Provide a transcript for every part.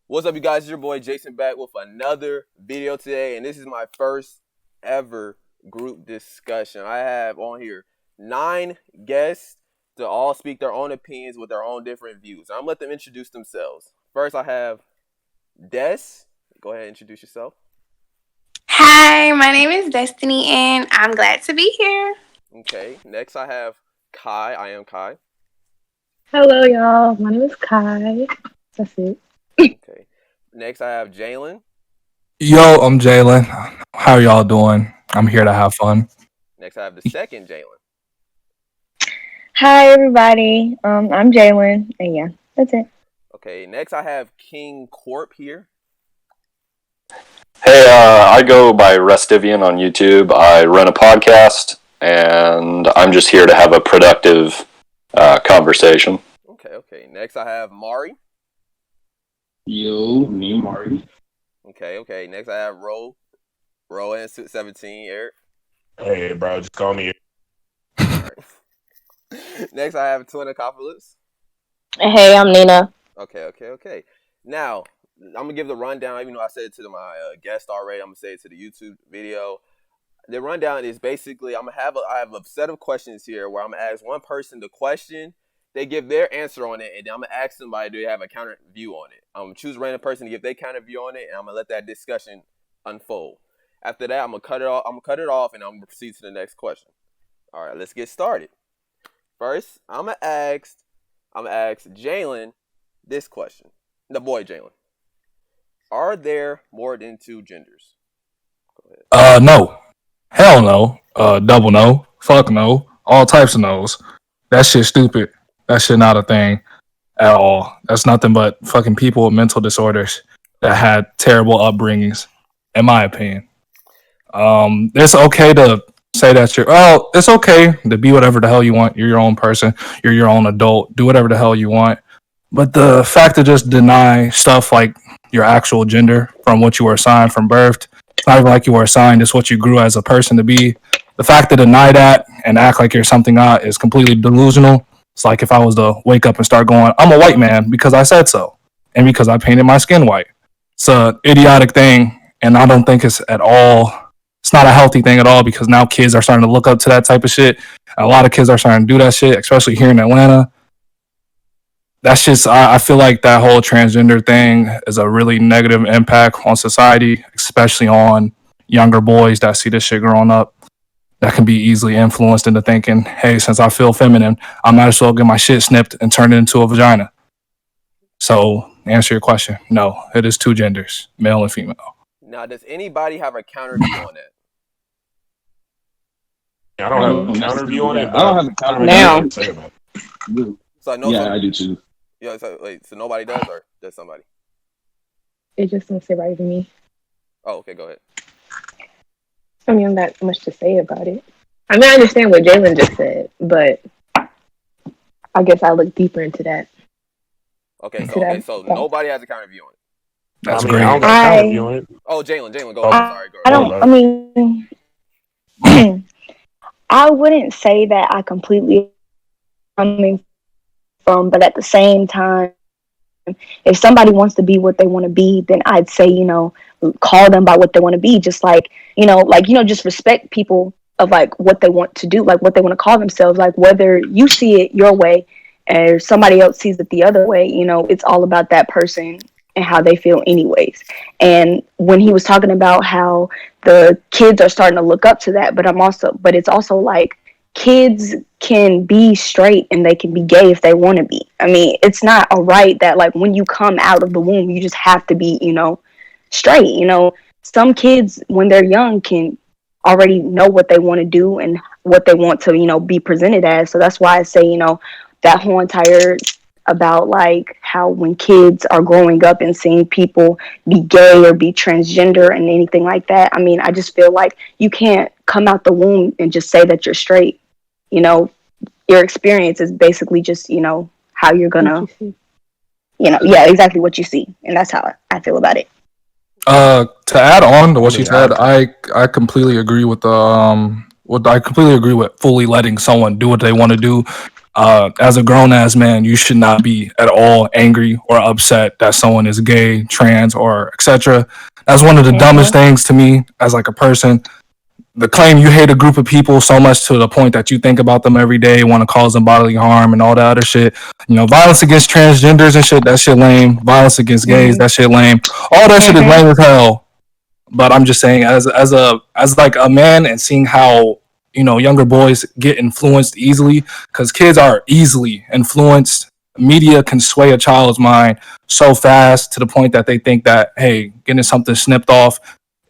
What's up, you guys? It's your boy Jason back with another video today, and this is my first ever group discussion. I have on here 9 guests to all speak their own opinions with their own different views. I'm gonna let them introduce themselves. First, I have Des. Go ahead and introduce yourself. Hi, my name is Destiny, and I'm glad to be here. Okay. Next, I have Kai. I am Kai. Hello, y'all. My name is Kai. That's it. Okay. Next, I have Jalen. Yo, I'm Jalen. How y'all doing? I'm here to have fun. Next, I have the second Jalen. Hi, everybody. I'm Jalen, and yeah, that's it. Okay. Next, I have King Corp here. Hey, I go by Restivian on YouTube. I run a podcast, and I'm just here to have a productive conversation. Okay. Next, I have Mari. Yo, me, Mari. Okay. Next, I have and 17, Eric. Hey, bro, just call me. All right. Next, I have Twin Acopolis. Hey, I'm Nina. Okay. Now, I'm gonna give the rundown. Even though I said it to my guest already, I'm gonna say it to the YouTube video. The rundown is basically I have a set of questions here where I'm gonna ask one person the question. They give their answer on it, and then I'm gonna ask somebody, do they have a counter view on it? I'm gonna choose a random person to give their counter view on it, and I'm gonna let that discussion unfold. After that, I'm gonna cut it off, and I'm gonna proceed to the next question. All right, let's get started. First, I'm gonna ask Jalen this question. The boy Jalen. Are there more than 2 genders? Go ahead. No. Hell no. Double no. Fuck no. All types of no's. That shit stupid. That shit not a thing at all. That's nothing but fucking people with mental disorders that had terrible upbringings, in my opinion. It's okay to say that it's okay to be whatever the hell you want. You're your own person. You're your own adult. Do whatever the hell you want. But the fact to just deny stuff like your actual gender from what you were assigned from birth, it's not even like you were assigned, it's what you grew as a person to be. The fact to deny that and act like you're something not is completely delusional. It's like if I was to wake up and start going, I'm a white man because I said so, and because I painted my skin white. It's an idiotic thing, and I don't think it's not a healthy thing at all, because now kids are starting to look up to that type of shit. A lot of kids are starting to do that shit, especially here in Atlanta. That's just, I feel like that whole transgender thing is a really negative impact on society, especially on younger boys that see this shit growing up, that can be easily influenced into thinking, hey, since I feel feminine, I might as well get my shit snipped and turn it into a vagina. So, answer your question, no, it is 2 genders, male and female. Now, does anybody have a counter view on that? I don't have a counter view on it. I don't have a counter Now. view. Say about it. So I know. Yeah, I do too. Yeah. So nobody does, or does somebody? It just don't sit right with me. Oh, okay. Go ahead. I mean, not much to say about it. I mean, I understand what Jalen just said, but I guess I look deeper into that. Okay. Okay. So nobody has a counter view on it. That's I great. don't got a counter view on it. Oh, Jalen, go. Oh. Sorry, go. I don't. I mean, I wouldn't say that I completely coming from, but at the same time, if somebody wants to be what they want to be, then I'd say, call them by what they want to be. Just like, just respect people of like what they want to do, like what they want to call themselves, like whether you see it your way or somebody else sees it the other way, it's all about that person and how they feel anyways. And when he was talking about how the kids are starting to look up to that, but it's also like kids can be straight and they can be gay if they want to be. I mean, it's not a right that like when you come out of the womb, you just have to be, straight. Some kids when they're young can already know what they want to do and what they want to, be presented as. So that's why I say, that whole entire about like how when kids are growing up and seeing people be gay or be transgender and anything like that, I mean, I just feel like you can't come out the womb and just say that you're straight. Your experience is basically just, how you're gonna, exactly what you see. And that's how I feel about it. To add on to what she said, I completely agree with I completely agree with fully letting someone do what they want to do. As a grown ass man, you should not be at all angry or upset that someone is gay, trans, or etc. That's one of the dumbest things to me as like a person. The claim you hate a group of people so much to the point that you think about them every day, want to cause them bodily harm and all that other shit. You know, violence against transgenders and shit, that shit lame. Violence against gays, that shit lame. All that shit is lame as hell. But I'm just saying, as like a man, and seeing how, you know, younger boys get influenced easily, because kids are easily influenced. Media can sway a child's mind so fast to the point that they think that, hey, getting something snipped off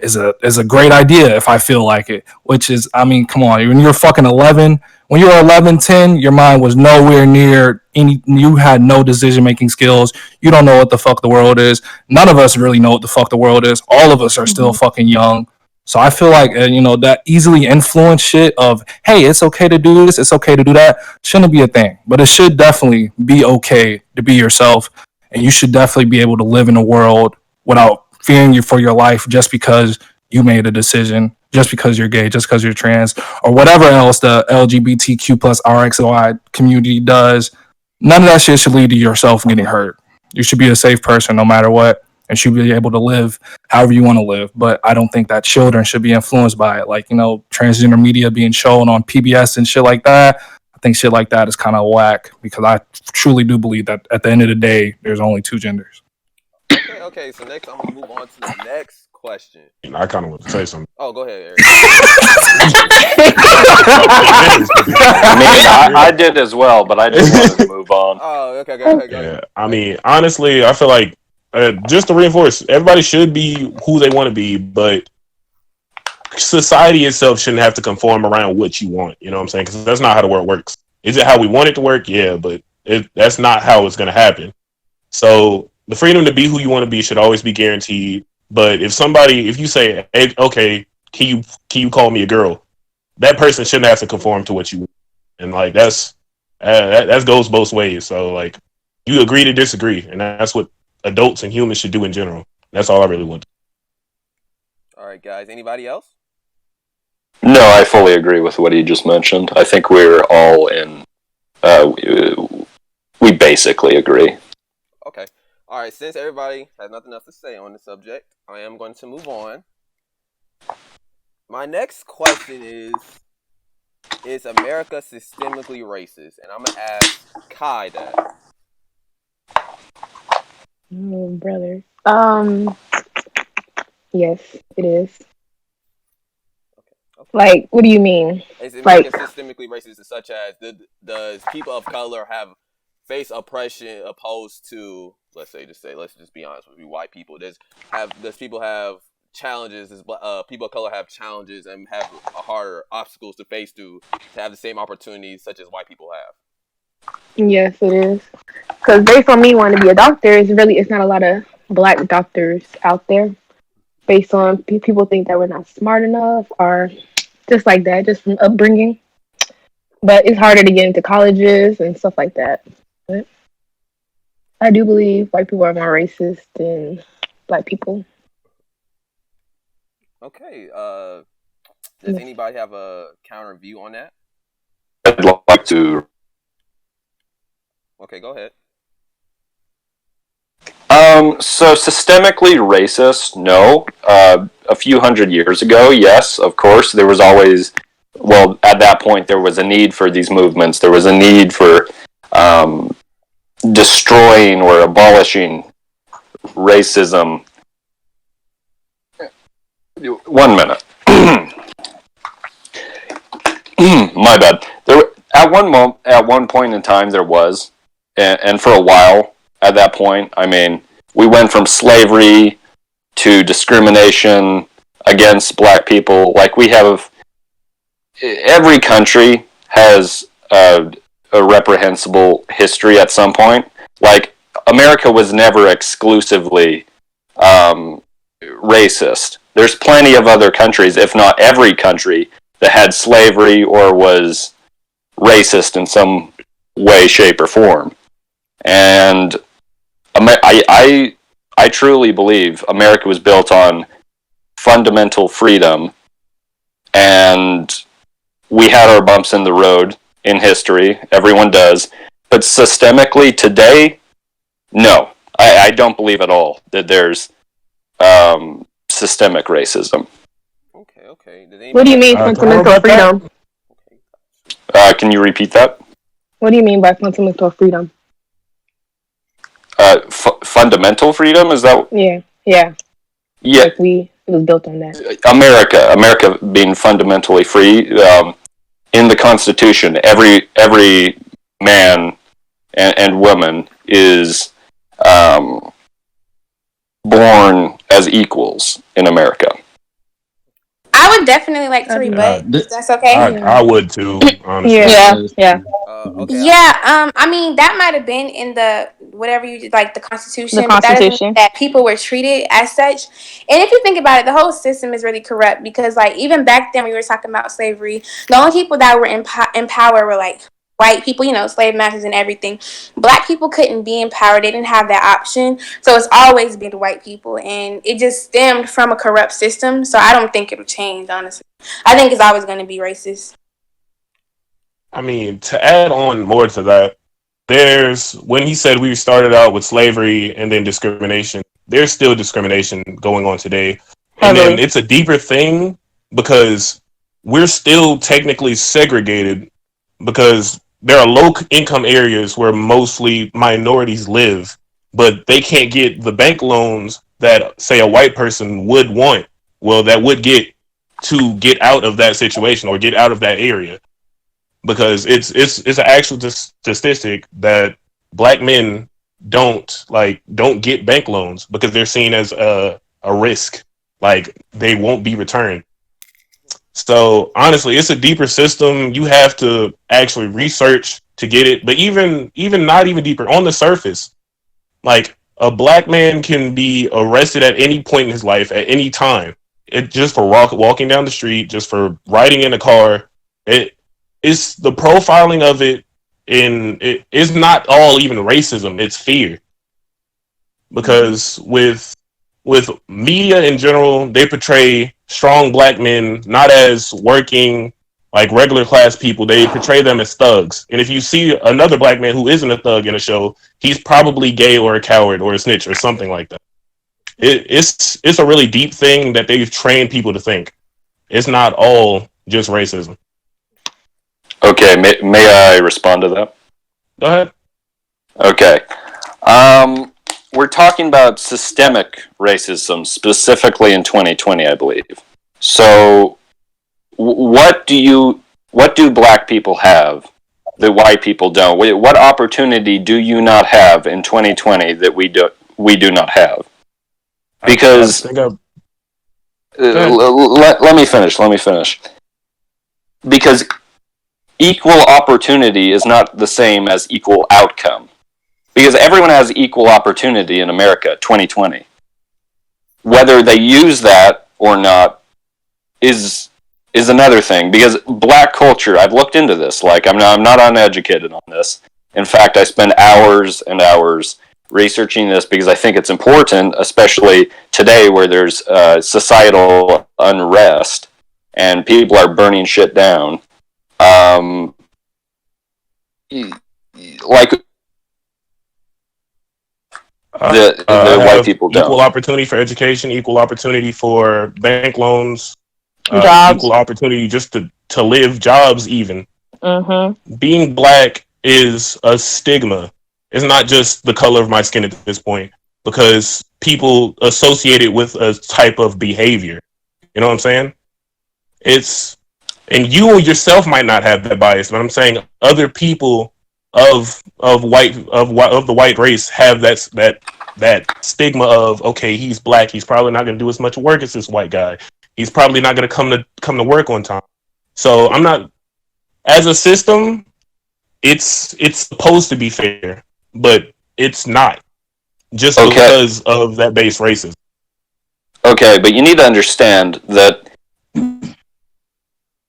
is a great idea if I feel like it. Which is, I mean, come on, when you're fucking 11, when you were 11, 10, your mind was nowhere near any. You had no decision making skills. You don't know what the fuck the world is. None of us really know what the fuck the world is. All of us are still fucking young. So I feel like, you know, that easily influenced shit of, hey, it's okay to do this, it's okay to do that, shouldn't be a thing. But it should definitely be okay to be yourself, and you should definitely be able to live in a world without fearing you for your life just because you made a decision, just because you're gay, just because you're trans, or whatever else the LGBTQ plus RXY community does. None of that shit should lead to yourself getting hurt. You should be a safe person no matter what, and should be able to live however you want to live. But I don't think that children should be influenced by it. Like, you know, transgender media being shown on PBS and shit like that. I think shit like that is kind of whack, because I truly do believe that at the end of the day, there's only two genders. Okay, so next I'm gonna move on to the next question. I kind of want to say something. Oh, go ahead, Eric. I did as well, but I just wanted to move on. Oh, okay, go ahead. Yeah, I mean, honestly, I feel like just to reinforce, everybody should be who they want to be, but society itself shouldn't have to conform around what you want. You know what I'm saying? Because that's not how the world works. Is it how we want it to work? Yeah, but that's not how it's going to happen. So the freedom to be who you want to be should always be guaranteed. But if you say, hey, okay, can you call me a girl? That person shouldn't have to conform to what you want. And like that goes both ways. So like you agree to disagree, and that's what adults and humans should do in general. That's all I really want. All right, guys. Anybody else? No, I fully agree with what he just mentioned. I think we're all in. We basically agree. Okay. All right. Since everybody has nothing else to say on the subject, I am going to move on. My next question is America systemically racist? And I'm going to ask Kai that. Oh, brother. Yes, it is. Okay. Like, what do you mean? Is America Like, systemically racist, such as does people of color face oppression opposed to, let's just be honest with you, white people? Does people have challenges? Does people of color have challenges and have harder obstacles to face to have the same opportunities such as white people have? yes, it is. Because based on me wanting to be a doctor, it's not a lot of black doctors out there. Based on people think that we're not smart enough, or just like that, just from upbringing. But it's harder to get into colleges and stuff like that. But I do believe white people are more racist than black people. Okay. Does anybody have a counter view on that? I'd like to. Okay, go ahead. So systemically racist, no. A few hundred years ago, yes, of course. There was always, well, at that point, there was a need for these movements. There was a need for destroying or abolishing racism. 1 minute. My bad. At one point in time, there was, and for a while. At that point, I mean, we went from slavery to discrimination against black people. Like, every country has a reprehensible history at some point. Like, America was never exclusively racist. There's plenty of other countries, if not every country, that had slavery or was racist in some way, shape, or form. And I truly believe America was built on fundamental freedom, and we had our bumps in the road, in history. Everyone does. But systemically today, no. I don't believe at all that there's systemic racism. Okay. What do you mean Can I fundamental rebut that? freedom? Can you repeat that? What do you mean by fundamental freedom? Fundamental freedom, is that? Yeah. Yeah, Like it was built on that. America being fundamentally free. In the Constitution, every man and woman is born as equals in America. I would definitely like to rebut, if that's okay. I would too, honestly. Yeah. Okay. Yeah, I mean that might have been in the whatever you like the Constitution, The but that doesn't mean Constitution. that people were treated as such. And if you think about it, the whole system is really corrupt because like even back then we were talking about slavery, the only people that were in power were like white people, slave masters and everything. Black people couldn't be in power; they didn't have that option. So it's always been white people, and it just stemmed from a corrupt system. So I don't think it'll change. Honestly, I think it's always going to be racist. I mean, to add on more to that, when he said we started out with slavery and then discrimination, there's still discrimination going on today. And then it's a deeper thing because we're still technically segregated because there are low income areas where mostly minorities live, but they can't get the bank loans that, say, a white person would want. Well, that would get to get out of that situation or get out of that area. Because it's an actual statistic that black men don't get bank loans because they're seen as a risk, like they won't be returned. So honestly, it's a deeper system. You have to actually research to get it, but even not even deeper on the surface, like a black man can be arrested at any point in his life at any time. It just for walking down the street, just for riding in a car. It's the profiling of it is not all even racism, it's fear. Because with media in general, they portray strong black men not as working like regular class people. They portray them as thugs. And if you see another black man who isn't a thug in a show, he's probably gay or a coward or a snitch or something like that. It's a really deep thing that they've trained people to think. It's not all just racism. Okay, may I respond to that? Go ahead. Okay. We're talking about systemic racism, specifically in 2020, I believe. So, what do black people have that white people don't? What opportunity do you not have in 2020 that we do not have? Because let me finish. Because equal opportunity is not the same as equal outcome. Because everyone has equal opportunity in America, 2020. Whether they use that or not is another thing. Because black culture, I've looked into this. Like, I'm not uneducated on this. In fact, I spend hours and hours researching this because I think it's important, especially today where there's societal unrest and people are burning shit down. Like the white people don't. Equal opportunity for education, equal opportunity for bank loans, jobs. Equal opportunity just to live, jobs even. Mm-hmm. Being black is a stigma. It's not just the color of my skin at this point, because people associate it with a type of behavior. You know what I'm saying? And you yourself might not have that bias, but I'm saying other people of the white race have that stigma of, okay, he's black, he's probably not going to do as much work as this white guy. He's probably not going to come to work on time. So I'm not, as a system, it's supposed to be fair, but it's not, just because of that base racism. Okay, but you need to understand that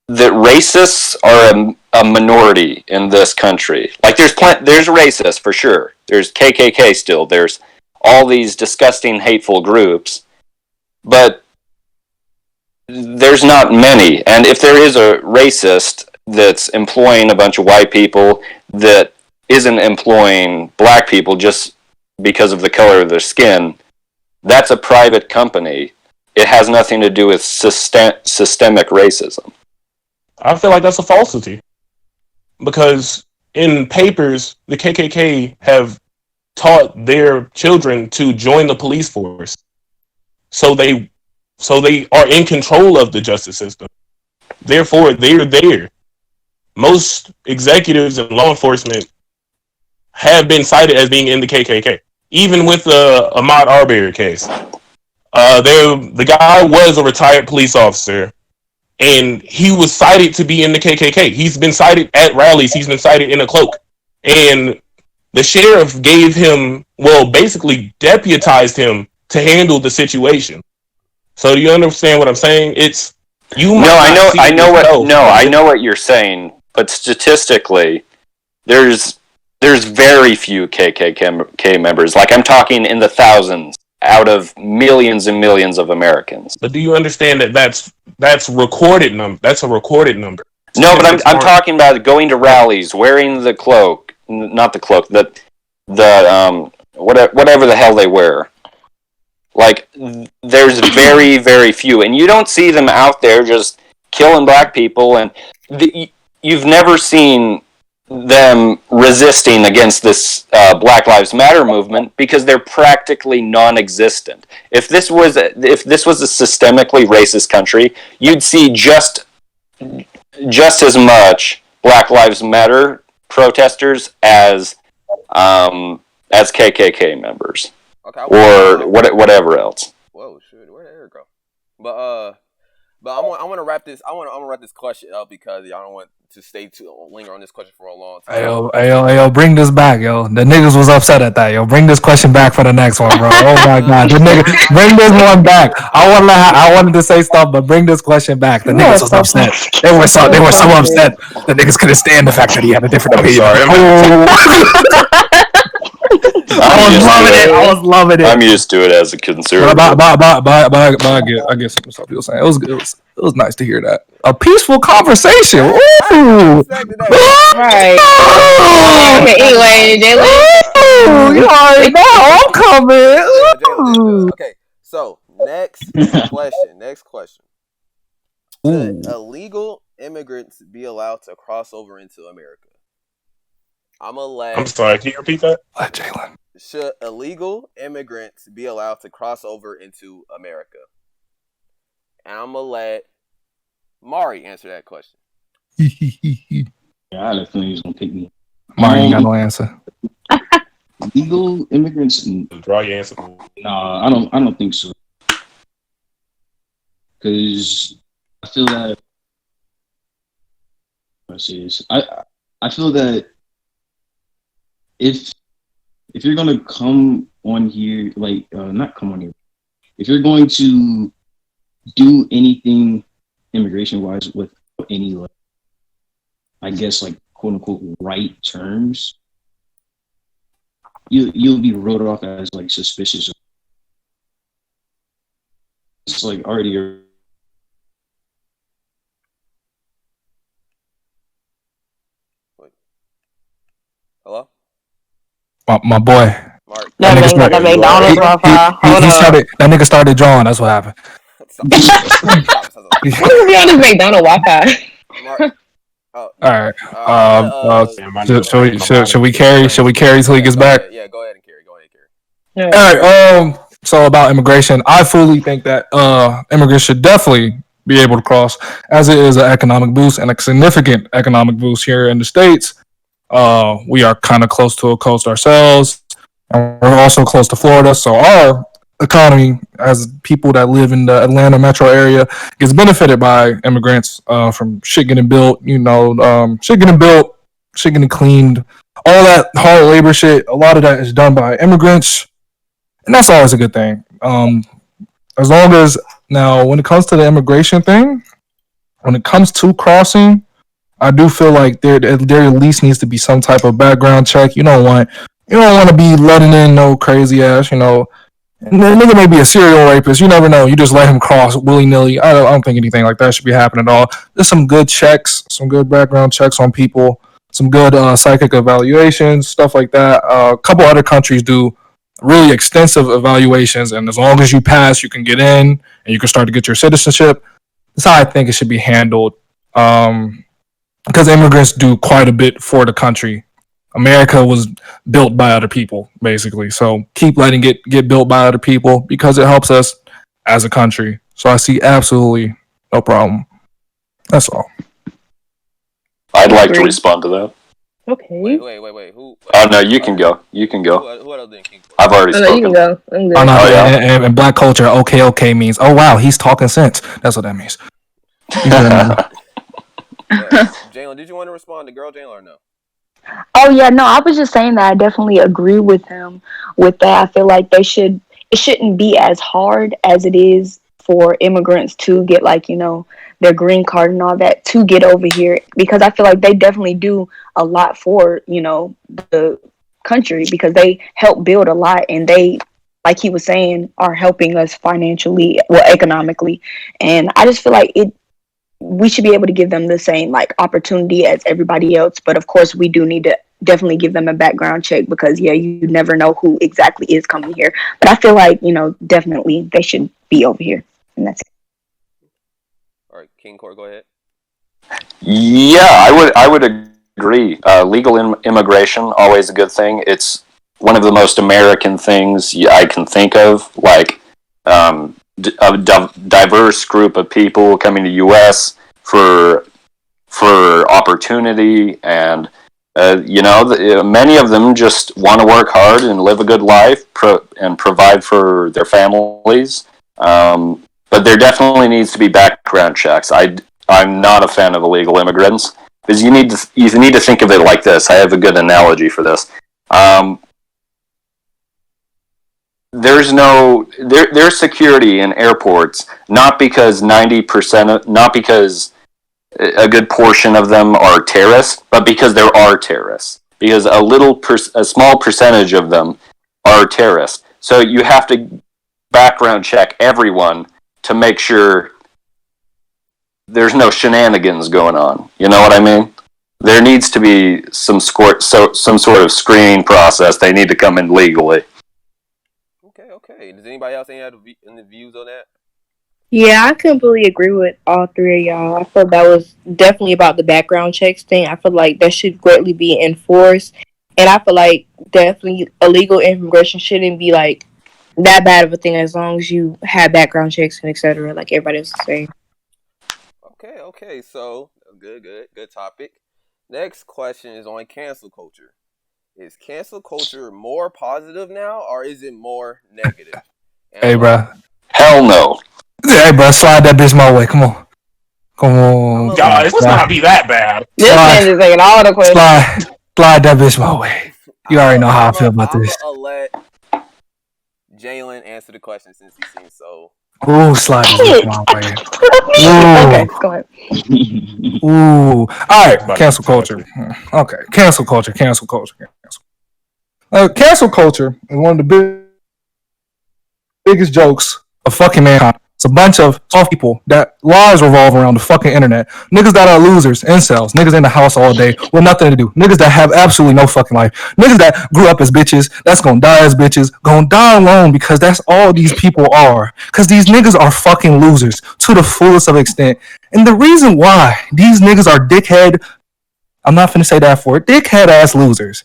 racists are a minority in this country. Like, there's racists for sure. There's KKK still. There's all these disgusting, hateful groups, but there's not many. And if there is a racist, that's employing a bunch of white people that isn't employing black people just because of the color of their skin, that's a private company. It has nothing to do with systemic racism. I feel like that's a falsity. Because in papers, the KKK have taught their children to join the police force. So they are in control of the justice system. Therefore, they're there. Most executives in law enforcement have been cited as being in the KKK. Even with the Ahmaud Arbery case. The guy was a retired police officer, and he was cited to be in the KKK. He's been cited at rallies. He's been cited in a cloak. And the sheriff gave him, basically deputized him to handle the situation. So do you understand what I'm saying? I know what you're saying, but statistically, there's very few KKK members. Like, I'm talking in the thousands out of millions and millions of Americans. But do you understand that that's recorded number? That's a recorded number. No, but I'm talking about going to rallies, wearing the cloak, not the cloak, the whatever the hell they wear. Like, there's very, very few, and you don't see them out there just killing black people, and you've never seen them resisting against this Black Lives Matter movement because they're practically non-existent. If this was a systemically racist country, you'd see just as much Black Lives Matter protesters as KKK members, or whatever else. Whoa, shoot, where did Eric go? But I want to wrap this. I want to wrap this question up because y'all don't want to linger on this question for a long time. Yo, bring this back, yo. The niggas was upset at that, yo. Bring this question back for the next one, bro. Oh my god, the nigga, bring this one back. I wanted to say stuff, but bring this question back. The niggas was upset. They were so upset. The niggas couldn't stand the fact that he had a different opinion. I was loving it. I'm used to it as a conservative. But I get some stuff you were saying. It was nice to hear that. A peaceful conversation. Ooh. Right. Okay, anyway, Jalen. You already know I'm coming. Okay, so next question. Should illegal immigrants be allowed to cross over into America? I'm sorry, can you repeat that? Jalen. Should illegal immigrants be allowed to cross over into America? And I'm going to let Mari answer that question. Yeah, I had a feeling he was going to pick me. Mari ain't got no answer. Legal immigrants? Draw your answer. Nah, I don't think so. Because I feel that... I feel that if you're gonna come on here, not come on here, if you're going to do anything immigration wise with any, quote unquote right terms, you'll be wrote off as suspicious. It's already. Hello? My boy. Mark. That nigga started drawing. That's what happened. What is he on his McDonald's Wi-Fi? All right. Should we carry till he gets back? Yeah, go ahead and carry. Yeah. All right. So about immigration, I fully think that immigrants should definitely be able to cross, as it is an economic boost and a significant economic boost here in the States. We are kind of close to a coast ourselves, and we're also close to Florida, so our economy, as people that live in the Atlanta metro area, gets benefited by immigrants from shit getting built, shit getting cleaned, all that hard labor shit. A lot of that is done by immigrants, and that's always a good thing. As long as, now, when it comes to the immigration thing, when it comes to crossing, I do feel like there at least needs to be some type of background check. You don't want to be letting in no crazy ass, And the nigga may be a serial rapist. You never know. You just let him cross willy nilly. I don't think anything like that should be happening at all. There's some good checks, some good background checks on people, some good psychic evaluations, stuff like that. A couple other countries do really extensive evaluations, and as long as you pass, you can get in and you can start to get your citizenship. That's how I think it should be handled. Because immigrants do quite a bit for the country. America was built by other people, basically. So keep letting it get built by other people because it helps us as a country. So I see absolutely no problem. That's all. I'd like to respond to that. Okay. Wait. Who? Oh no, you can go. You can go. Who else didn't King? I've already Oh, no, spoken. you can go. I'm good. Oh, no, yeah. and black culture, okay means, oh wow, he's talking sense. That's what that means. Jalen, did you want to respond to girl Jalen or no? Oh yeah, no, I was just saying that I definitely agree with him with that. I feel like it shouldn't be as hard as it is for immigrants to get, like, their green card and all that to get over here, because I feel like they definitely do a lot for, the country, because they help build a lot, and they, like he was saying, are helping us financially, well, economically. And I just feel like we should be able to give them the same, like, opportunity as everybody else. But of course, we do need to definitely give them a background check, because you never know who exactly is coming here. But I feel like, definitely they should be over here, and that's it. All right, King Court, go ahead. Yeah, I would agree. Legal immigration, always a good thing. It's one of the most American things I can think of. Like, a diverse group of people coming to U.S. for opportunity, and many of them just want to work hard and live a good life and provide for their families. But there definitely needs to be background checks. I'm not a fan of illegal immigrants, because you need to think of it like this. I have a good analogy for this. There's security in airports, not because not because a good portion of them are terrorists, but because there are terrorists. Because a small percentage of them are terrorists. So you have to background check everyone to make sure there's no shenanigans going on. You know what I mean? There needs to be some sort of screening process. They need to come in legally. Okay. Does anybody else have any views on that? Yeah, I completely agree with all three of y'all. I feel that was definitely about the background checks thing. I feel like that should greatly be enforced. And I feel like definitely illegal immigration shouldn't be like that bad of a thing, as long as you have background checks and etc. like everybody else is saying. Okay. So good topic. Next question is on cancel culture. Is cancel culture more positive now, or is it more negative? Hey, bro. Hell no. Hey, bro, slide that bitch my way. Come on. Guys, let's not be that bad. This man is taking all the questions. Slide that bitch my way. You already know how I feel about this. I'll let Jalen answer the question since he seems so. Ooh, slide this bitch my way. Okay, go ahead. Ooh. All right, cancel culture. Okay, cancel culture. Cancel culture is one of the biggest jokes of fucking mankind. It's a bunch of soft people that lives revolve around the fucking internet. Niggas that are losers, incels, niggas in the house all day with nothing to do. Niggas that have absolutely no fucking life. Niggas that grew up as bitches, that's gonna die as bitches, gonna die alone, because that's all these people are. Because these niggas are fucking losers to the fullest of extent. And the reason why these niggas are dickhead, I'm not finna say that for it, dickhead ass losers,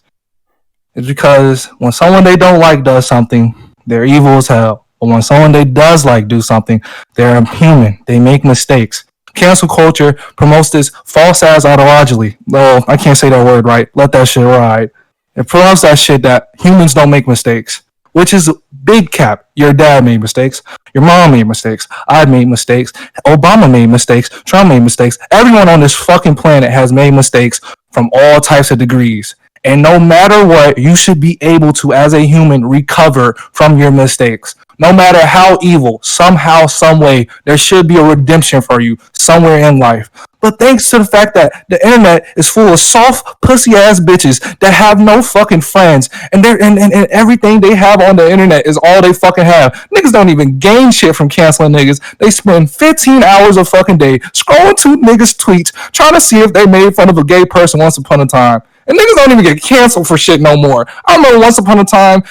is because when someone they don't like does something, they're evil as hell. But when someone they does like do something, they're human. They make mistakes. Cancel culture promotes this false ass ideology. Oh, I can't say that word right. Let that shit ride. It promotes that shit that humans don't make mistakes, which is big cap. Your dad made mistakes. Your mom made mistakes. I made mistakes. Obama made mistakes. Trump made mistakes. Everyone on this fucking planet has made mistakes from all types of degrees. And no matter what, you should be able to, as a human, recover from your mistakes. No matter how evil, somehow, some way, there should be a redemption for you somewhere in life. But thanks to the fact that the internet is full of soft, pussy ass bitches that have no fucking friends, and and everything they have on the internet is all they fucking have. Niggas don't even gain shit from canceling niggas. They spend 15 hours a fucking day scrolling to niggas' tweets, trying to see if they made fun of a gay person once upon a time. And niggas don't even get canceled for shit no more. I remember once upon a time,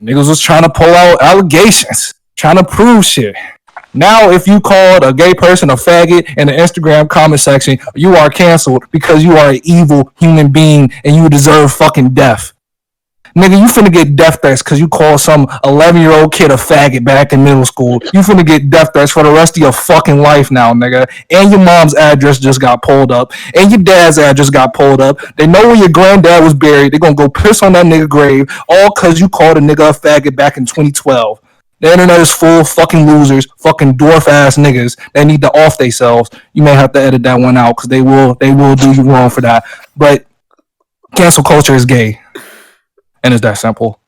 niggas was trying to pull out allegations, trying to prove shit. Now, if you called a gay person a faggot in the Instagram comment section, you are canceled because you are an evil human being and you deserve fucking death. Nigga, you finna get death threats because you called some 11-year-old kid a faggot back in middle school. You finna get death threats for the rest of your fucking life now, nigga. And your mom's address just got pulled up. And your dad's address got pulled up. They know where your granddad was buried. They gonna go piss on that nigga grave all because you called a nigga a faggot back in 2012. The internet is full of fucking losers, fucking dwarf ass niggas that need to off themselves. You may have to edit that one out because they will do you wrong for that. But cancel culture is gay. And it's that simple.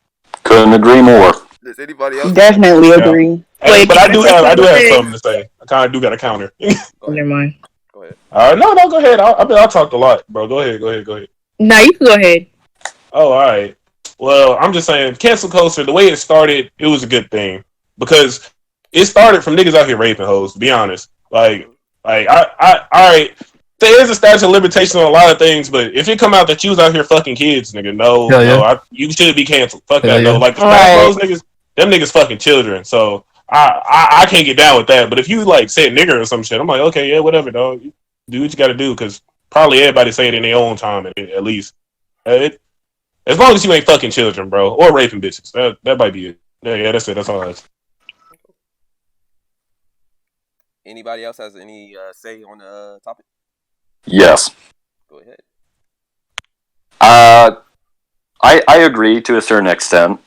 Couldn't agree more. Does anybody else? Definitely agree. Hey, but I do have something to say. I kind of do got a counter. Never mind. Go ahead. No, go ahead. I talked a lot, bro. Go ahead. No, you can go ahead. Oh, all right. Well, I'm just saying, cancel culture, the way it started, it was a good thing. Because it started from niggas out here raping hoes, to be honest. Like, all right, there is a statute of limitation on a lot of things, but if it come out that you was out here fucking kids, nigga, you should be canceled. Fuck that, though. Like, the Smash Bros niggas, them niggas fucking children. So, I can't get down with that. But if you, like, say nigger or some shit, I'm like, okay, yeah, whatever, dog. Do what you gotta do, because probably everybody say it in their own time, at least. As long as you ain't fucking children, bro, or raping bitches, that might be it. Yeah, that's it. That's all I have. Anybody else has any say on the topic? Yes. Go ahead. I agree to a certain extent.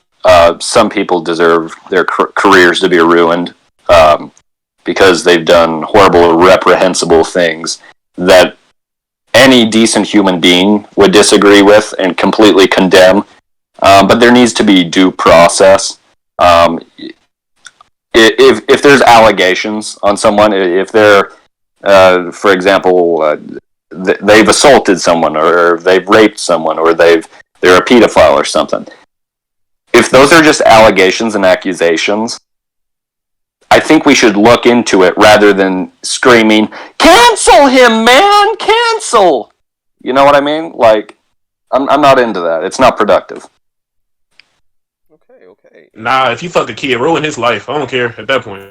Some people deserve their careers to be ruined because they've done horrible, reprehensible things that any decent human being would disagree with and completely condemn. But there needs to be due process. If there's allegations on someone, if they're, for example, they've assaulted someone, or they've raped someone, or they're a pedophile or something. If those are just allegations and accusations, I think we should look into it rather than screaming, "Cancel him, man! Cancel!" You know what I mean? Like, I'm not into that. It's not productive. Okay. Nah, if you fuck a kid, ruin his life. I don't care at that point.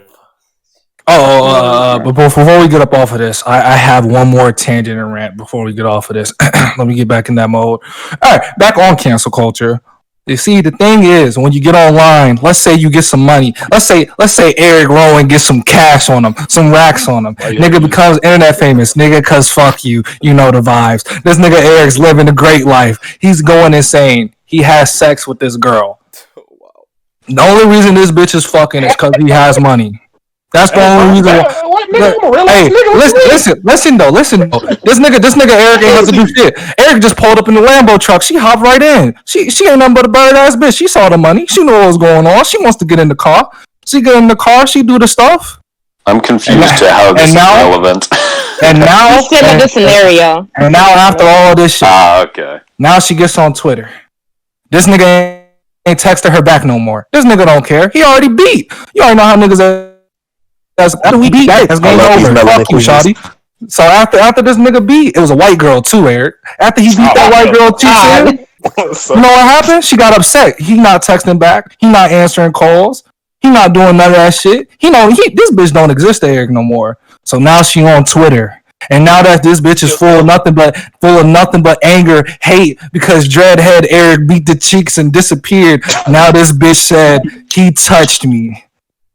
But before we get up off of this, I have one more tangent and rant before we get off of this. Let me get back in that mode. All right, back on cancel culture. You see, the thing is, when you get online, let's say you get some money. Let's say Eric Rowan gets some cash on him, some racks on him. Nigga becomes internet famous. Nigga, cause fuck you. You know the vibes. This nigga Eric's living a great life. He's going insane. He has sex with this girl. Wow. The only reason this bitch is fucking is because he has money. That's the only reason. Hey, listen though. This nigga Eric ain't have to do shit. Eric just pulled up in the Lambo truck. She hopped right in. She ain't nothing but a bird ass bitch. She saw the money. She knew what was going on. She wants to get in the car. She get in the car. She do the stuff. I'm confused to how this is relevant. And now, the scenario. And now after all this shit, okay. Now she gets on Twitter. This nigga ain't texting her back no more. This nigga don't care. He already beat. You already know how niggas are. After we beat, that's game over. Fuck you, shawty. So after this nigga beat, it was a white girl too, Eric. After he beat that white girl too, you know what happened? She got upset. He not texting back. He not answering calls. He not doing none of that shit. This bitch don't exist to Eric no more. So now she on Twitter. And now that this bitch is full of nothing but anger, hate, because Dreadhead Eric beat the cheeks and disappeared. Now this bitch said he touched me.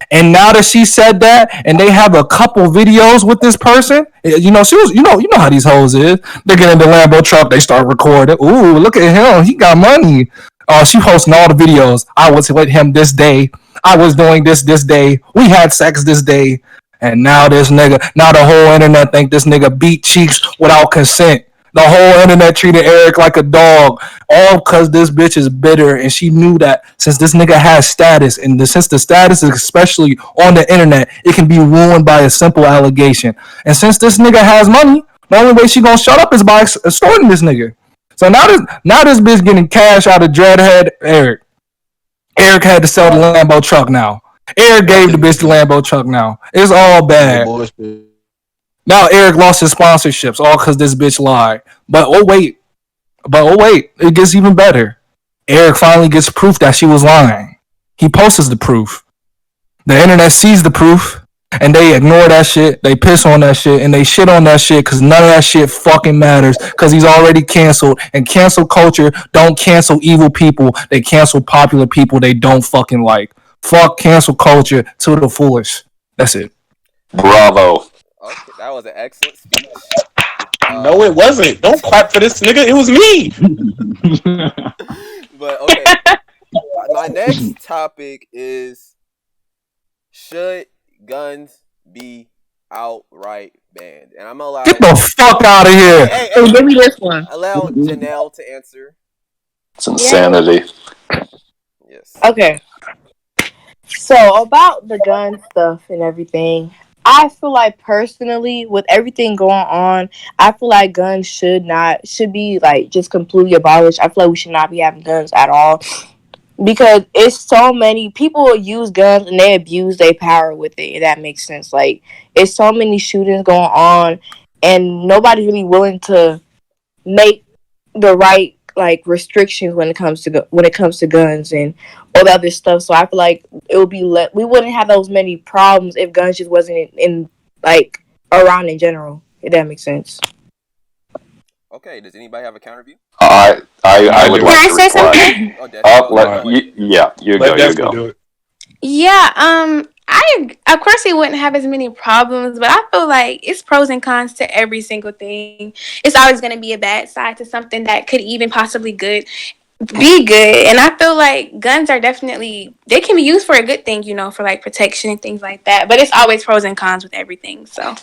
And now that she said that, and they have a couple videos with this person, you know how these hoes is. They get in the Lambo truck, they start recording. Ooh, look at him, he got money. She posting all the videos. I was with him this day. I was doing this day. We had sex this day. And now the whole internet think this nigga beat cheeks without consent. The whole internet treated Eric like a dog, all because this bitch is bitter, and she knew that since this nigga has status, and since the status is especially on the internet, it can be ruined by a simple allegation. And since this nigga has money, the only way she gonna shut up is by extorting this nigga. So now this bitch getting cash out of Dreadhead Eric. Eric had to sell the Lambo truck now. Eric gave the bitch the Lambo truck now. It's all bad. Now Eric lost his sponsorships all because this bitch lied. But oh wait, it gets even better. Eric finally gets proof that she was lying. He posts the proof. The internet sees the proof, and they ignore that shit. They piss on that shit, and they shit on that shit because none of that shit fucking matters because he's already canceled. And cancel culture don't cancel evil people. They cancel popular people they don't fucking like. Fuck cancel culture to the foolish. That's it. Bravo. Okay, that was an excellent speech. No, it wasn't. Don't clap for this nigga. It was me. But okay, my next topic is: should guns be outright banned? And I'm allowed. Get the fuck out of here. Hey, give me this one. Allow Janelle to answer. It's insanity. Yes. Okay. So about the gun stuff and everything, I feel like personally, with everything going on, I feel like guns should be like just completely abolished. I feel like we should not be having guns at all because it's so many people use guns and they abuse their power with it. If that makes sense. Like it's so many shootings going on, and nobody's really willing to make the right like restrictions when it comes to guns and all the other stuff. So I feel like it would be we wouldn't have those many problems if guns just wasn't in like around in general. If that makes sense. Okay. Does anybody have a counter view? I would like Can to I say reply. something? You go. Yeah, of course he wouldn't have as many problems, but I feel like it's pros and cons to every single thing. It's always going to be a bad side to something that could even possibly be good. And I feel like guns are definitely, they can be used for a good thing, for like protection and things like that. But it's always pros and cons with everything. So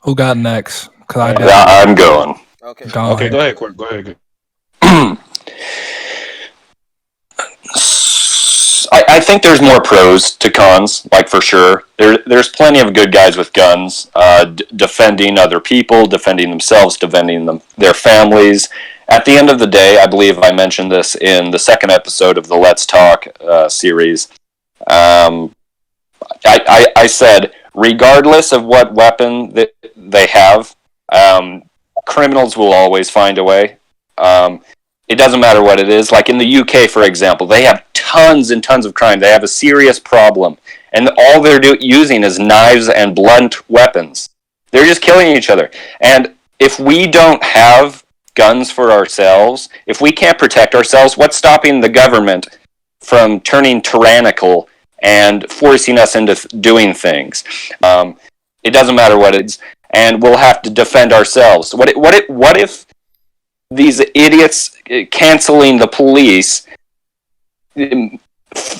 Who got next? I'm going. Okay. Okay, go ahead, Court. Go ahead. I think there's more pros to cons, like for sure. There's plenty of good guys with guns, defending other people, defending themselves, defending their families. At the end of the day, I believe I mentioned this in the second episode of the Let's Talk series. I said, regardless of what weapon they have, criminals will always find a way. It doesn't matter what it is. Like in the UK, for example, they have tons and tons of crime. They have a serious problem. And all they're using is knives and blunt weapons. They're just killing each other. And if we don't have guns for ourselves, if we can't protect ourselves, what's stopping the government from turning tyrannical and forcing us into doing things? It doesn't matter what it is. And we'll have to defend ourselves. What if these idiots canceling the police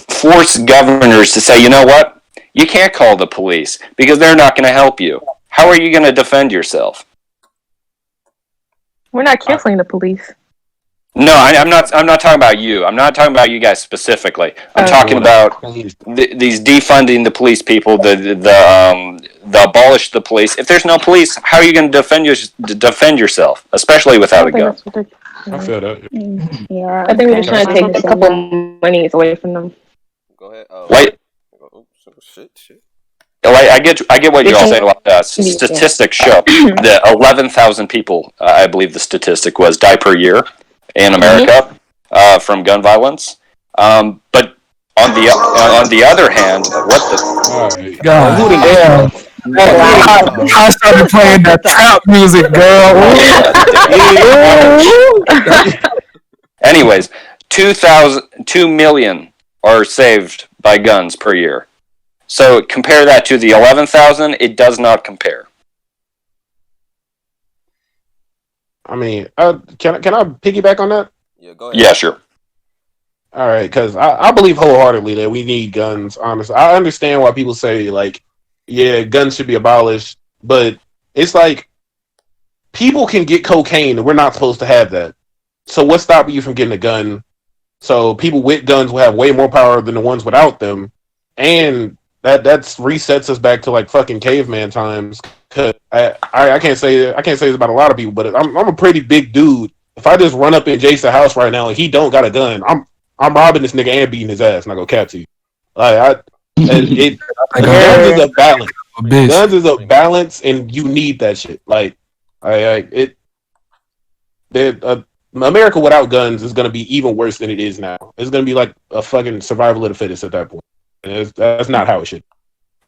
force governors to say, you know what? You can't call the police because they're not going to help you. How are you going to defend yourself? We're not canceling the police. No, I'm not talking about you. I'm not talking about you guys specifically. I'm talking about these defunding the police people, the abolish the police. If there's no police, how are you going to defend yourself, especially without a gun? I feel that. Yeah, I think we're just trying to take a couple monies away from them. Go ahead. Wait. Oh, shit. I get what you're all saying. Statistics show that 11,000 people, I believe the statistic was, die per year in America from gun violence. But on the other hand, what the God damn. I started playing that trap music, girl. Anyways, 2 million are saved by guns per year. So compare that to the 11,000, it does not compare. I mean, can I piggyback on that? Yeah, go ahead. Yeah, sure. All right, because I believe wholeheartedly that we need guns, honestly. I understand why people say, like, yeah, guns should be abolished, but it's like, people can get cocaine, and we're not supposed to have that. So what's stopping you from getting a gun? So people with guns will have way more power than the ones without them, and that's resets us back to like fucking caveman times. Cause I can't say this about a lot of people, but I'm a pretty big dude. If I just run up in Jason's house right now and he don't got a gun, I'm robbing this nigga and beating his ass. Not gonna cap to you. Like guns is a balance. Guns is a balance, and you need that shit. Like America without guns is going to be even worse than it is now. It's going to be like a fucking survival of the fittest at that point. And that's not how it should.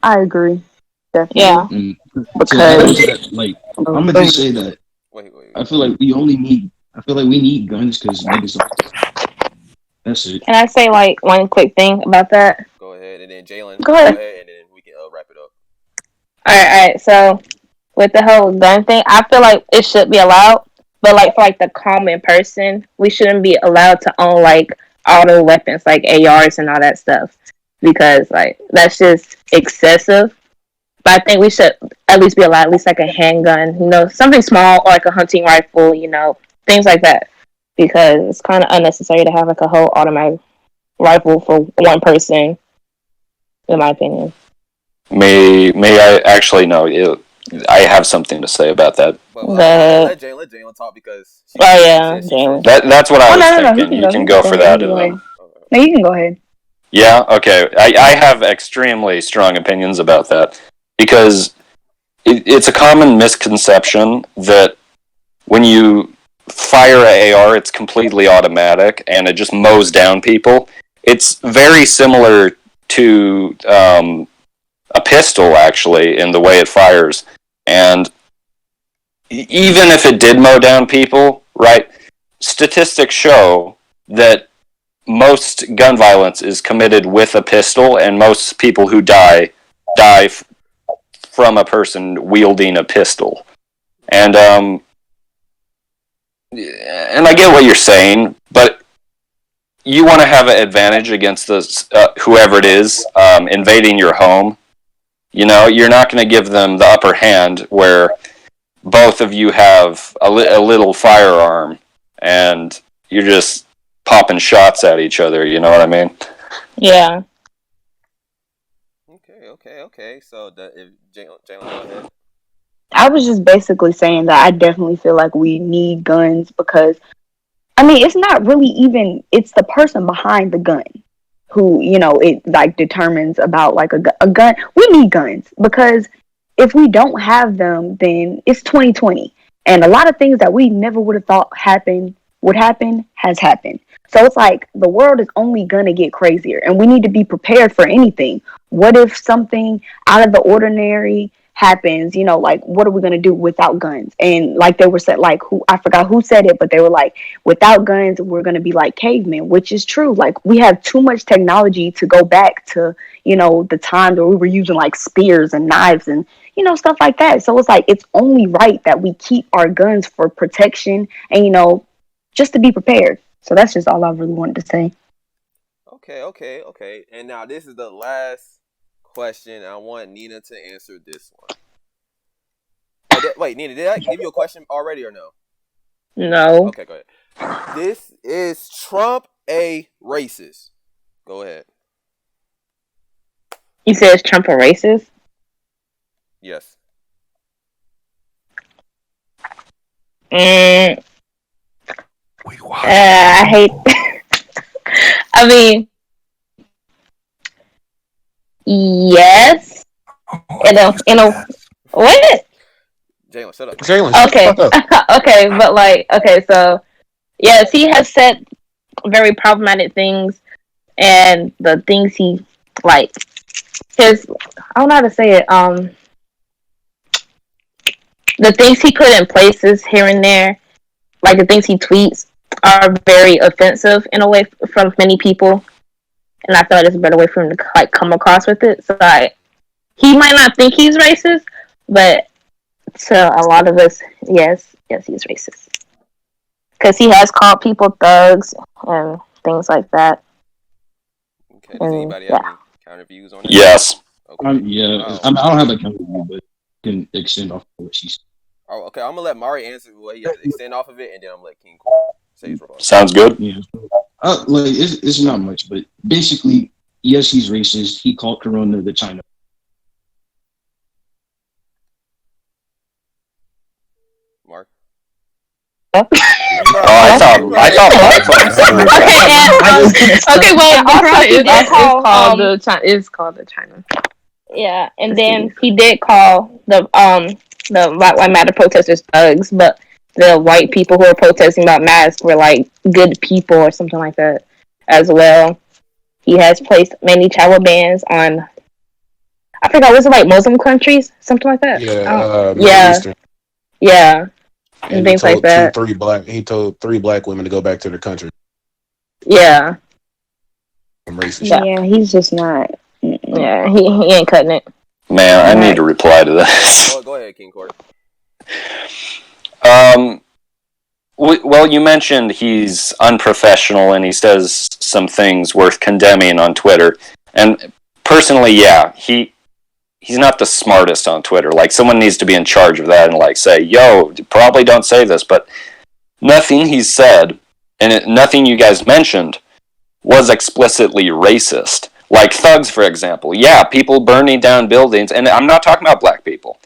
I agree. Definitely. Yeah. And Because that, like, I'm gonna just say that I feel like we need guns because niggas are. That's it. Can I say like one quick thing about that? Go ahead, and then Jalen. Go ahead. And then we can wrap it up. All right. So with the whole gun thing, I feel like it should be allowed, but like for like the common person, we shouldn't be allowed to own like auto weapons like ARs and all that stuff because like that's just excessive. But I think we should at least be allowed at least like a handgun, something small or like a hunting rifle, things like that. Because it's kind of unnecessary to have like a whole automatic rifle for one person, in my opinion. May I actually know? I have something to say about that. But let Jalen talk because. Jalen. That's what I was thinking. You can go for that. No, you can go ahead. Yeah. Okay. I have extremely strong opinions about that because it's a common misconception that when you fire an AR, it's completely automatic and it just mows down people. It's very similar to a pistol, actually, in the way it fires. And even if it did mow down people, right, statistics show that most gun violence is committed with a pistol, and most people who die from a person wielding a pistol. And I get what you're saying, but you want to have an advantage against whoever it is invading your home. You're not going to give them the upper hand where both of you have a little firearm and you're just popping shots at each other. You know what I mean? Yeah. Okay. So Jalen, go ahead. I was just basically saying that I definitely feel like we need guns because, it's not really it's the person behind the gun who, it like determines about like a gun. We need guns because if we don't have them, then it's 2020. And a lot of things that we never would have thought would happen has happened. So it's like the world is only going to get crazier and we need to be prepared for anything. What if something out of the ordinary happens, like what are we going to do without guns? And like they were said, like I forgot who said it, but they were like, without guns we're going to be like cavemen, which is true. Like we have too much technology to go back to the time that we were using like spears and knives and stuff like that. So it's like it's only right that we keep our guns for protection and just to be prepared. So that's just all I really wanted to say. Okay. And now this is the last question. I want Nina to answer this one. Wait, Nina, did I give you a question already or no? No. Okay, go ahead. This is Trump a racist? Go ahead. You said Trump a racist? Yes. I hate. Yes. What? Jalen, shut up. Okay. Okay, but so yes, he has said very problematic things, and the things he I don't know how to say it. The things he put in places here and there, like the things he tweets, are very offensive in a way from many people, and I feel like there's a better way for him to come across with it. So he might not think he's racist, but to a lot of us, yes, he's racist because he has called people thugs and things like that. Okay. Does anybody have any counter views on that? Yes. Okay. I don't have a counter view, but can extend off of what she said. Oh, okay, I'm gonna let Mari answer what he has to extend off of it, and then I'm gonna let King Cole say his rebuttal. Sounds good. Yeah. Like it's not much, but basically, yes, he's racist. He called Corona the China. Mark. Oh, I thought Okay, well, And also he did it's call it's called the China. yeah, and then he did call the Black Lives Matter protesters thugs, but the white people who were protesting about masks were like good people or something like that as well. He has placed many travel bans on, I forgot, was it like Muslim countries, something like that? Middle Yeah, Eastern. yeah, and And he things like told that. he told 3 black women to go back to their country. Yeah, I'm racist. yeah, he's just not. Yeah, he ain't cutting it. man, I need to reply to this. Go ahead, King Court. Well, you mentioned he's unprofessional and he says some things worth condemning on Twitter. And personally, yeah, he's not the smartest on Twitter. Like, someone needs to be in charge of that and like say, "Yo, probably don't say this." But nothing he said, and nothing you guys mentioned, was explicitly racist. Like thugs, for example. Yeah, people burning down buildings, and I'm not talking about black people.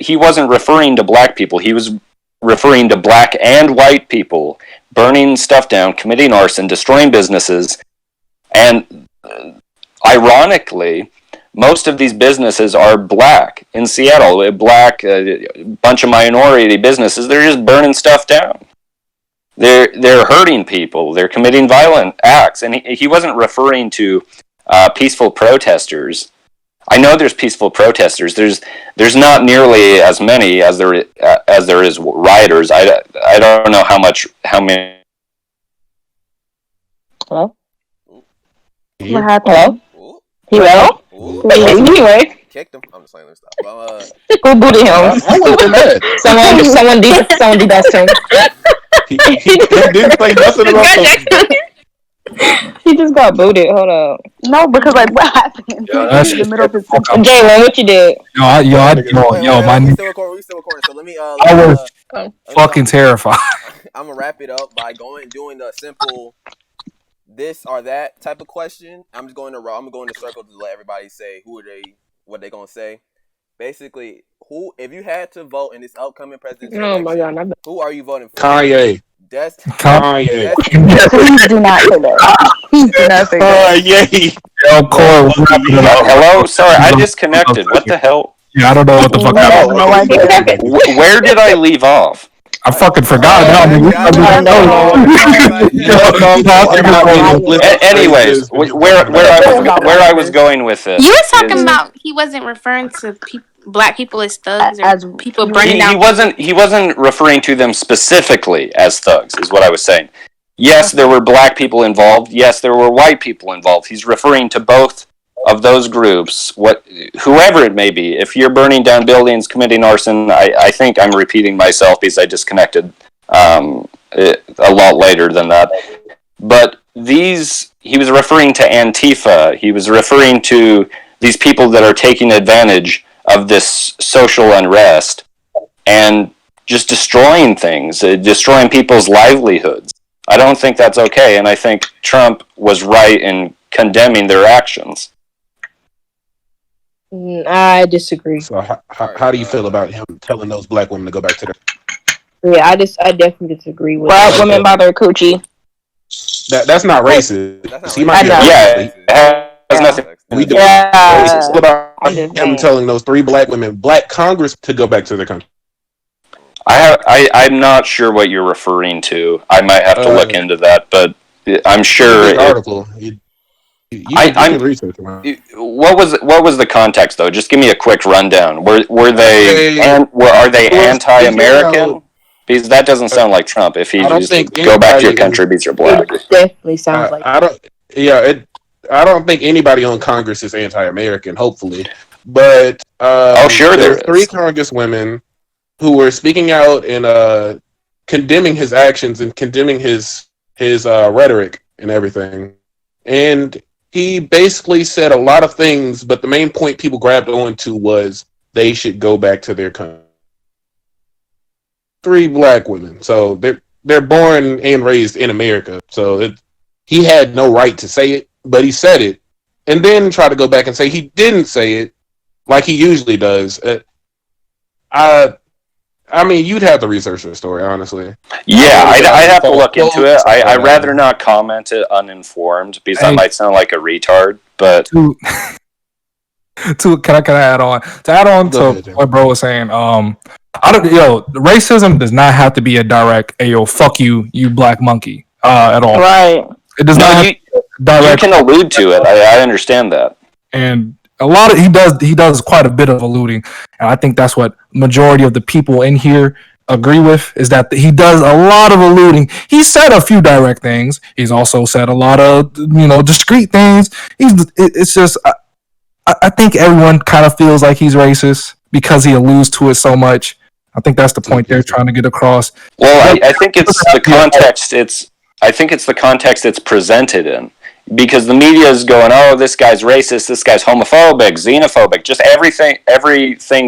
He wasn't referring to black people. He was referring to black and white people burning stuff down, committing arson, destroying businesses, and ironically, most of these businesses are black in Seattle. A bunch of minority businesses. They're just burning stuff down. They're hurting people. They're committing violent acts, and he wasn't referring to peaceful protesters. I know there's peaceful protesters. There's not nearly as many as there is rioters. I don't know how many. Hello? Yeah. What happened? Ooh, He will? ooh. Anyway, Kicked him. I'm just saying this stuff. who booted him? I would have been mad. Someone DDoSed him. He didn't say nothing about something. He just got booted. Hold up. No, because like what happened? Yeah, He that was in the shit middle of his fuck sentence. up. Jalen, what you did? My We nigga, still recording. So let me I was fucking terrified. I'm gonna wrap it up by doing the simple this or that type of question. I'm going to circle to let everybody say what they gonna say. Basically, if you had to vote in this upcoming presidential Oh my election, god, who are you voting for? Kanye. Kanye. Please do not say that. Please do not say that. Kanye. Yo, Corey, we're wrapping it up. Hello, sorry, I disconnected. What the hell? Yeah, I don't know what the fuck I have happened. no idea. Where did I leave off? I fucking forgot. Anyways, where I was going with this. You were talking about he wasn't referring to black people as thugs or As people burning down. He wasn't referring to them specifically as thugs, is what I was saying. Yes, there were black people involved. Yes, there were white people involved. He's referring to both of those groups, whoever it may be. If you're burning down buildings, committing arson, I think I'm repeating myself because I disconnected a lot later than that. But he was referring to Antifa. He was referring to these people that are taking advantage of this social unrest and just destroying things, destroying people's livelihoods. I don't think that's okay, and I think Trump was right in condemning their actions. I disagree. So how do you feel about him telling those black women to go back to their... Yeah, I definitely disagree with Black that. women by their coochie. That's not racist. That's He not might be racist. Yeah, it has nothing. we do. Yeah. Racist about I'm just him saying. telling those 3 black women, black Congress, to go back to their country. I'm not sure what you're referring to. I might have to look into that, but I'm sure. Big article. You can research around. What was the context though? Just give me a quick rundown. Are they anti-American? Because that doesn't sound like Trump. If he just go back to your country because you're black. It definitely sounds like I don't. Yeah, I don't think anybody on Congress is anti-American. Hopefully, but sure there there were 3 congresswomen who were speaking out and condemning his actions and condemning his rhetoric and everything. And he basically said a lot of things, but the main point people grabbed onto was they should go back to their country. 3 black women. So they're born and raised in America. So he had no right to say it, but he said it, and then try to go back and say he didn't say it like he usually does. I mean, you'd have to research the story, honestly. Yeah, I'd have to look into it. I'd rather not comment it uninformed because I might sound like a retard. But can I add on? To add on to what bro was saying, racism does not have to be a direct, "Hey, yo, fuck you, you black monkey," at all. Right. It does not. You can allude to it. I understand that. And a lot of he does quite a bit of alluding, and I think that's what majority of the people in here agree with, is that he does a lot of alluding. He said a few direct things. He's also said a lot of discreet things. It's just I think everyone kind of feels like he's racist because he alludes to it so much. I think that's the point they're trying to get across. Well, I think it's the context. I think it's the context it's presented in. Because the media is going, oh, this guy's racist, this guy's homophobic, xenophobic, just everything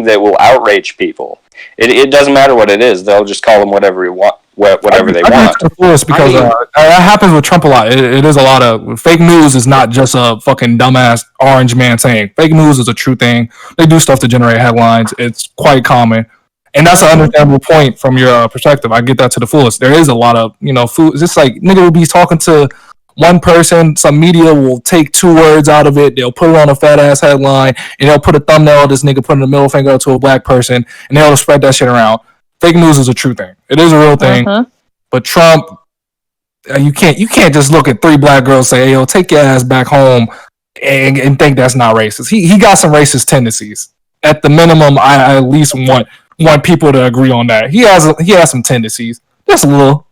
that will outrage people. It doesn't matter what it is; they'll just call them whatever they want. Because that happens with Trump a lot. It is a lot of fake news. Is not just a fucking dumbass orange man saying fake news is a true thing. They do stuff to generate headlines. It's quite common, and that's an understandable point from your perspective. I get that to the fullest. There is a lot of food. It's just like nigga will be talking to one person, some media will take 2 words out of it, they'll put it on a fat ass headline, and they'll put a thumbnail of this nigga putting a middle finger to a black person, and they'll spread that shit around. Fake news is a true thing. It is a real thing. But Trump, you can't just look at 3 black girls and say, hey, yo, take your ass back home and think that's not racist. He got some racist tendencies. At the minimum, I at least want people to agree on that. He has some tendencies. Just a little.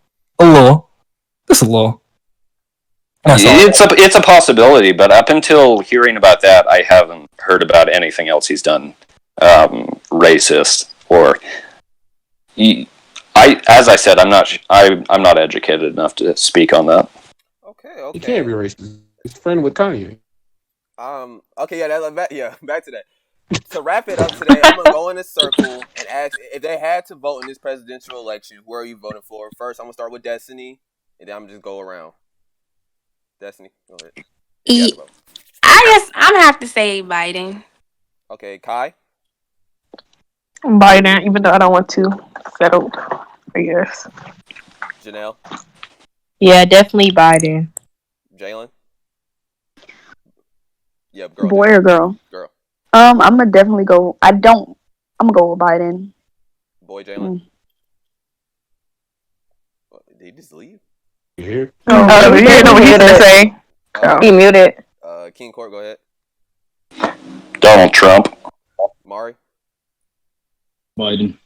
It's a possibility, but up until hearing about that, I haven't heard about anything else he's done racist or. As I said, I'm not educated enough to speak on that. Okay. He can't be racist. He's friend with Kanye. Okay, back to that. To wrap it up today, I'm gonna go in a circle and ask if they had to vote in this presidential election, who are you voting for? First, I'm gonna start with Destiny, and then I'm just go around. Destiny, go ahead. I guess I'm gonna have to say Biden. Okay, Kai. Biden, even though I don't want to settle, I guess. Janelle. Yeah, definitely Biden. Jalen. Yep, girl. Boy or girl? Girl. I'm gonna definitely go. I'm gonna go with Biden. Boy, Jalen. Did he just leave? You hear? Oh, you didn't know what he was gonna say. He muted. King Court, go ahead. Donald Trump. Mari. Biden.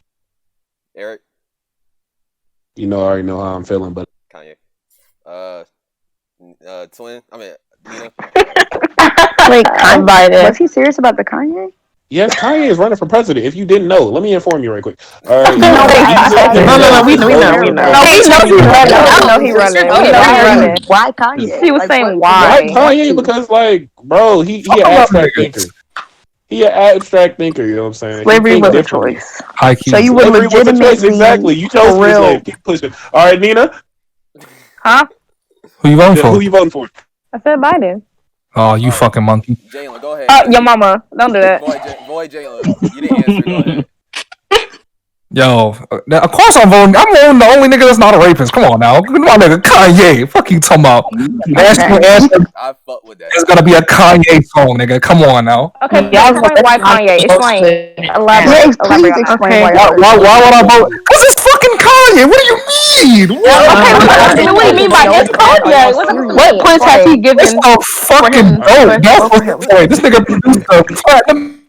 Eric. I already know how I'm feeling, but Kanye. Twin. I mean, Nina. Wait, Biden. Was he serious about the Kanye? yes, Kanye is running for president. If you didn't know, let me inform you right quick. All right. No, we know. No, we know he running. Why Kanye? He was saying why. Why Kanye? Because bro, he an abstract thinker. He an abstract thinker, you know what I'm saying? Slavery was a choice. So you would legitimately exactly. You chose to be slave. Keep pushing. All right, Nina. Huh? Who you voting for? Who you voting for? I said Biden. Oh, you fucking monkey. Jalen, go ahead. Your mama. Don't do that. Boy, Jalen. You didn't answer. Go ahead. Yo, of course I'm voting the only nigga that's not a rapist. Come on now. My nigga Kanye. Fuck you talking about? I fuck with that. There's gonna be a Kanye song, nigga. Come on now. Okay, y'all explain why Kanye. Explain. Elaborate. Explain Why would I vote? Because it's fucking Kanye. What do you mean? What do you mean by it's Kanye? What points has he given? It's a fucking dope. That's the point. This nigga produced a platinum.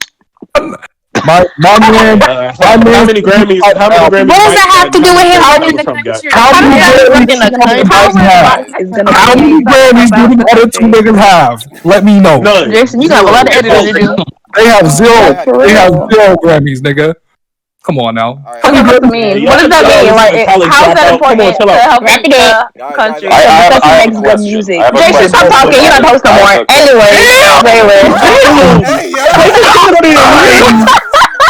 My man. How many Grammys? What does that have to do with him running the country? How many Grammys do the other 2 niggas have? Let me know. None. Jason, you got a lot of editing to do. They have 0. They have 0 Grammys, nigga. Come on now. Right. What does that mean? What does that mean? How is that important to help the country? Because he makes good music. Jason, stop talking. You're not the host no more. Anyway, Hey, yo.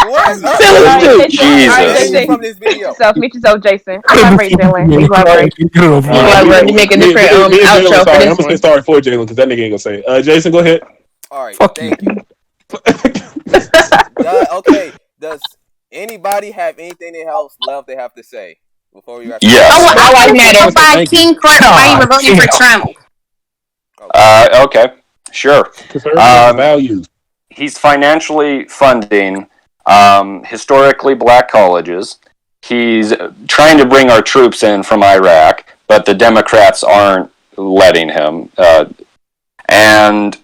What? Jesus. from this video. Meet yourself, Jason. Elaborate, Jalen. Elaborate. You make a different me and Jalen, outro for sorry, I'm this gonna say one. sorry for Jalen because that nigga ain't gonna say it. Jason, go ahead. All right, Fuck thank you. Okay, does anybody have anything else left they have to say before we wrap it up? Yes. I want to know why Thank you. King Court why you were voting for Trump. Okay. Sure. Conservative values. He's financially funding historically black colleges. He's trying to bring our troops in from Iraq, but the Democrats aren't letting him. And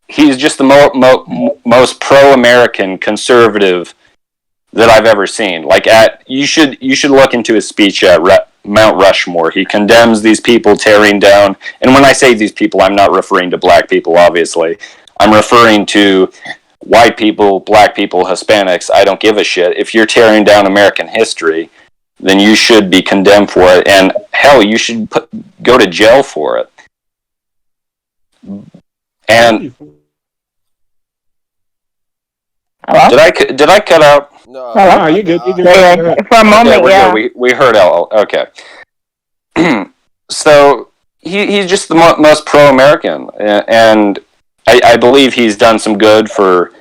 he's just the most pro-American conservative that I've ever seen. Like you should look into his speech at Mount Rushmore. He condemns these people tearing down. And when I say these people, I'm not referring to black people, obviously. I'm referring to white people, black people, Hispanics. I don't give a shit. If you're tearing down American history, then you should be condemned for it. And hell, you should go to jail for it. And did I cut out? No, you good. You good. For a moment, yeah. We heard L. Okay. So he's just the most pro-American, and I believe he's done some good for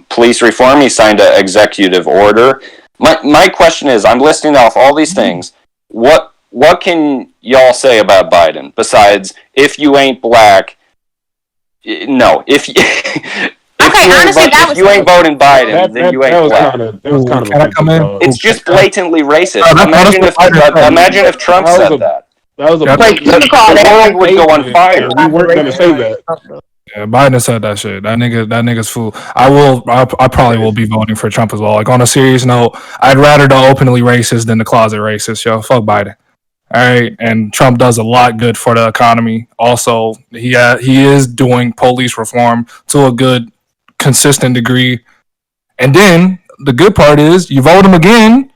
police reform. He signed an executive order. My question is, I'm listing off all these things. What can y'all say about Biden besides if you ain't black? No, if you ain't voting Biden, then you ain't black. That was kind of. Can I come in? It's just blatantly racist. Imagine if Trump said that. That was a the world would go on fire. We weren't going to say that. Yeah, Biden said that shit. That nigga's fool. I probably will be voting for Trump as well. Like on a serious note, I'd rather the openly racist than the closet racist. Yo, fuck Biden. All right, and Trump does a lot good for the economy. Also, he is doing police reform to a good, consistent degree. And then the good part is, you vote him again,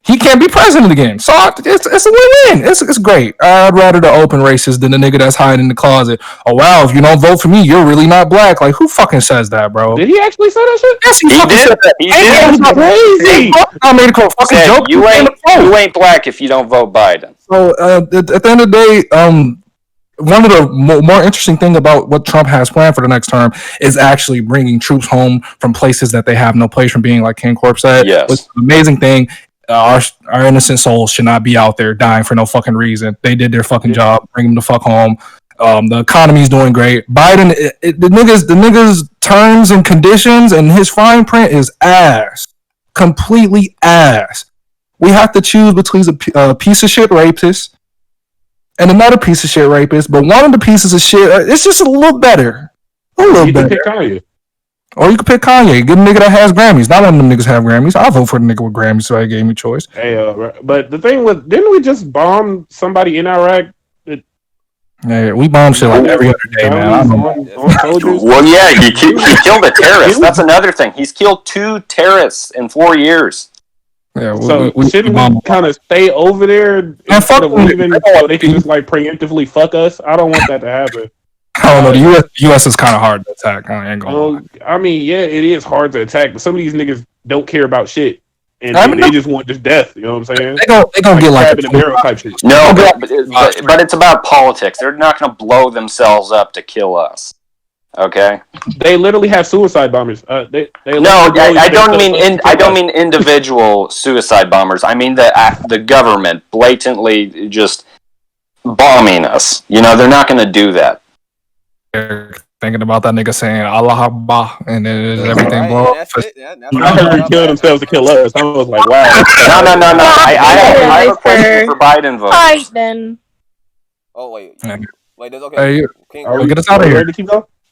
he can't be president again. So it's a win-win. It's great. I'd rather the open racist than the nigga that's hiding in the closet. Oh wow, if you don't vote for me, you're really not black. Like who fucking says that, bro? Did he actually say that shit? Yes, he fucking did. said that. He did. That's crazy. I made a fucking joke. You ain't black if you don't vote Biden. So at the end of the day, one of the more interesting thing about what Trump has planned for the next term is actually bringing troops home from places that they have no place from being, like King Corp said. Yes. Which is an amazing thing. Our innocent souls should not be out there dying for no fucking reason. They did their fucking job. Bring them the fuck home. The economy's doing great. Biden, the niggas terms and conditions and his fine print is ass. Completely ass. We have to choose between a piece of shit rapist and another piece of shit rapist, but one of the pieces of shit, it's just a little better. A little better. Pick Kanye. Or you could pick Kanye. Good nigga that has Grammys. Not one of them niggas have Grammys. I'll vote for the nigga with Grammys, so he gave me choice. Hey, but the thing was, didn't we just bomb somebody in Iraq? Yeah, we bomb shit like every other day, man. Well, yeah, he killed a terrorist. That's another thing. He's killed 2 terrorists in 4 years. Yeah, so shouldn't we kind of stay over there instead of leaving so they can just like preemptively fuck us? I don't want that to happen. I don't know. The U.S. is kind of hard to attack. I ain't gonna lie. I mean, yeah, it is hard to attack, but some of these niggas don't care about shit, and they just want just death. You know what I'm saying? They gonna get like a barrel type shit. No, but it's about politics. They're not gonna blow themselves up to kill us. Okay. They literally have suicide bombers. I don't mean individual suicide bombers. I mean the government blatantly just bombing us. You know, they're not going to do that. Thinking about that nigga saying Allah Akbar and then everything blow up. I heard kill themselves to kill us. I was like, wow. No. I have a question for Biden voters. Alright then. Oh wait, okay. Hey, get us out of here.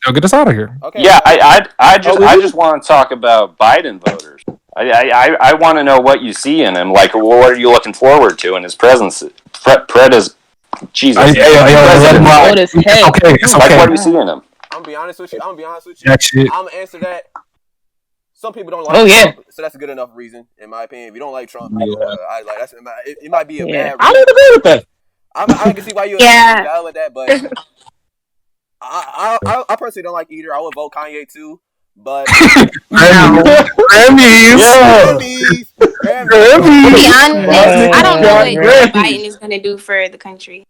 Yo, get us out of here. Okay. Yeah, I just want to talk about Biden voters. I want to know what you see in him. Like, what are you looking forward to in his presence? Jesus. Okay, it's okay. What do you see in him? I'm gonna be honest with you. Yeah, I'm gonna answer that. Some people don't like Trump, so that's a good enough reason, in my opinion. If you don't like Trump, it might be a bad reason. I don't agree with that. I can see why you valid that, but I personally don't like either. I would vote Kanye too, But Grammys. Grammys. To be honest, I don't know what Grammys. Biden is gonna do for the country.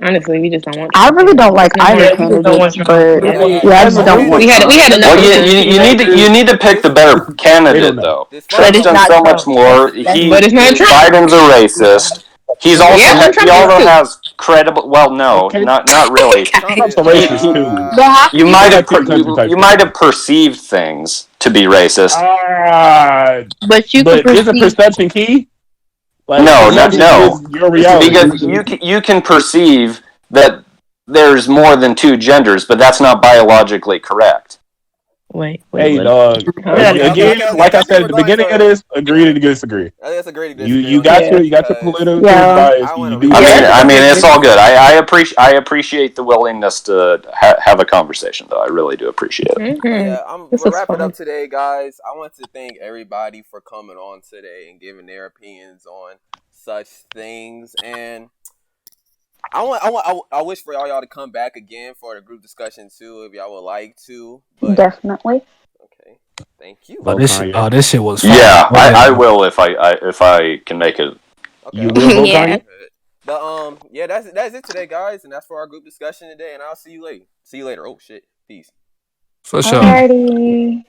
Honestly, we just don't want. I really don't like either Yeah, we just don't want candidate, Trump. but yeah, I just don't want We had enough Well, of him. you need to pick the better candidate, though. This Trump's it's done not so much Trump. more. But it's not Trump. Biden's a racist. He's also Yeah, but he Trump is also too. has credible. Well, no, Okay. not really. Trump's a racist too. You might have Country type you might have perceived things to be racist. But you But can is a perceive. perception key? Like, No, perception is your reality. because you can perceive that there's more than two genders, but that's not biologically correct. Wait, Hey, what? dog. Again, like I said at the beginning of this, agree to disagree. That's a great You got your political bias. You do. I mean, it's all good. I appreciate the willingness to have a conversation, though. I really do appreciate it. Yeah, we're wrapping up today, guys. I want to thank everybody for coming on today and giving their opinions on such things. And I wish for y'all to come back again for the group discussion too, if y'all would like to. But definitely. Okay, thank you. Oh, this shit was fun. Yeah, I will if I can make it. Okay. You will, yeah. But yeah, that's it today, guys, and that's for our group discussion today. And I'll see you later. Oh shit, peace. For sure. Alrighty.